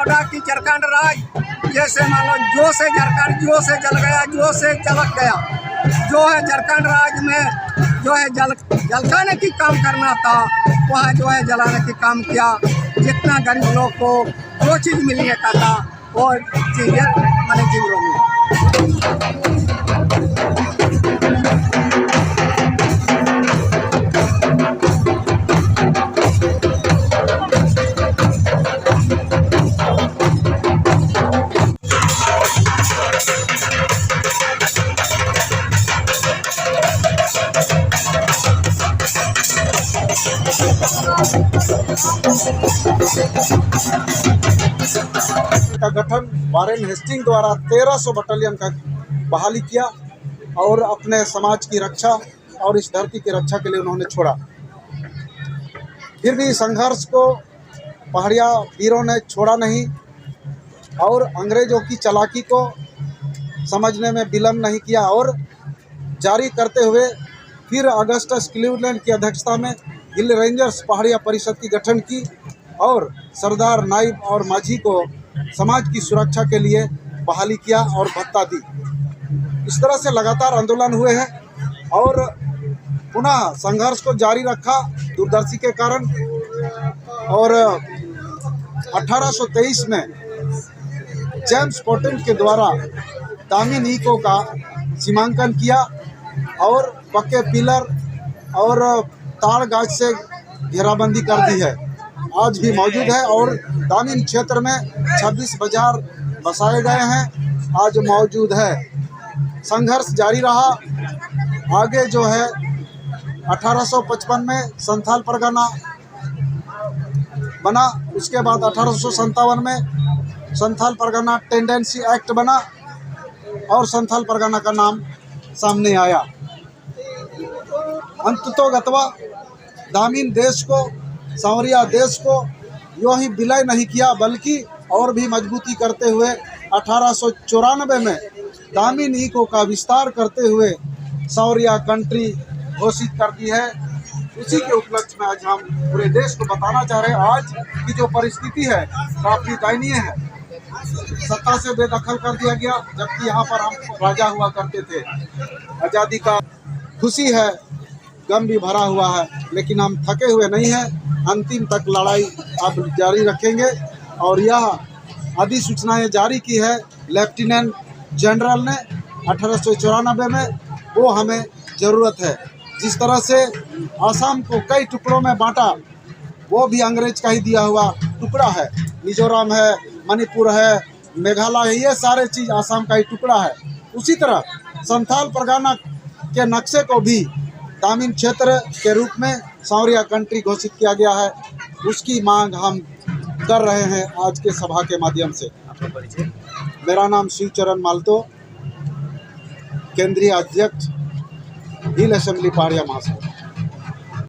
नोएडा की झारखंड राज जैसे मान लो जो से झारखंड जो से जल गया, जो से चलक गया, जो है झारखंड राज्य में जो है जलकाने की काम करना था वह जो है जलाने की काम किया। जितना गरीब लोग को जो चीज़ मिलने का था वो चीज़ें मैंने जीवरों में। का गठन वारेन हेस्टिंग द्वारा 1300 बटालियन का बहाली किया और अपने समाज की रक्षा और इस धरती की रक्षा के लिए उन्होंने छोड़ा। फिर भी संघर्ष को पहाड़िया वीरों ने छोड़ा नहीं और अंग्रेजों की चालाकी को समझने में विलम्ब नहीं किया और जारी करते हुए फिर अगस्टस क्लीवलैंड की अध्यक्षता में हिल रेंजर्स पहाड़िया परिषद की गठन की और सरदार नाइब और माझी को समाज की सुरक्षा के लिए बहाली किया और भत्ता दी। इस तरह से लगातार आंदोलन हुए हैं और पुनः संघर्ष को जारी रखा दूरदर्शी के कारण। और 1823 में जेम्स पोटेंट के द्वारा दामिन ईको का सीमांकन किया और पक्के पिलर और ताड़ गाछ से घेराबंदी कर दी है, आज भी मौजूद है। और दामिन क्षेत्र में 26 बाजार बसाए गए हैं, आज मौजूद है। संघर्ष जारी रहा। आगे जो है 1855 में संथाल परगना बना, उसके बाद 1857 में संथाल परगना टेंडेंसी एक्ट बना और संथाल परगना का नाम सामने आया। अंततोगत्वा दामिन देश को, सांवरिया देश को यूँ ही विलय नहीं किया बल्कि और भी मजबूती करते हुए 1894 में दामिन ईको का विस्तार करते हुए सांवरिया कंट्री घोषित कर दी है। उसी के उपलक्ष्य में आज हम पूरे देश को बताना चाह रहे हैं आज की जो परिस्थिति है काफ़ी दयनीय है। सत्ता से बेदखल कर दिया गया जबकि यहाँ पर हम राजा हुआ करते थे। आज़ादी का खुशी है, गम भी भरा हुआ है, लेकिन हम थके हुए नहीं हैं। अंतिम तक लड़ाई अब जारी रखेंगे और यह अधिसूचनाएं जारी की है लेफ्टिनेंट जनरल ने 1894 में। वो हमें ज़रूरत है। जिस तरह से आसाम को कई टुकड़ों में बांटा वो भी अंग्रेज का ही दिया हुआ टुकड़ा है। मिजोरम है, मणिपुर है, मेघालय है, ये सारे चीज़ आसाम का ही टुकड़ा है। उसी तरह संथाल परगना के नक्शे को भी दामिन क्षेत्र के रूप में सांवरिया कंट्री घोषित किया गया है। उसकी मांग हम कर रहे हैं आज के सभा के माध्यम से। मेरा नाम शिवचरण मालतो, केंद्रीय अध्यक्ष हिल असेंबली पहाड़िया महासभा।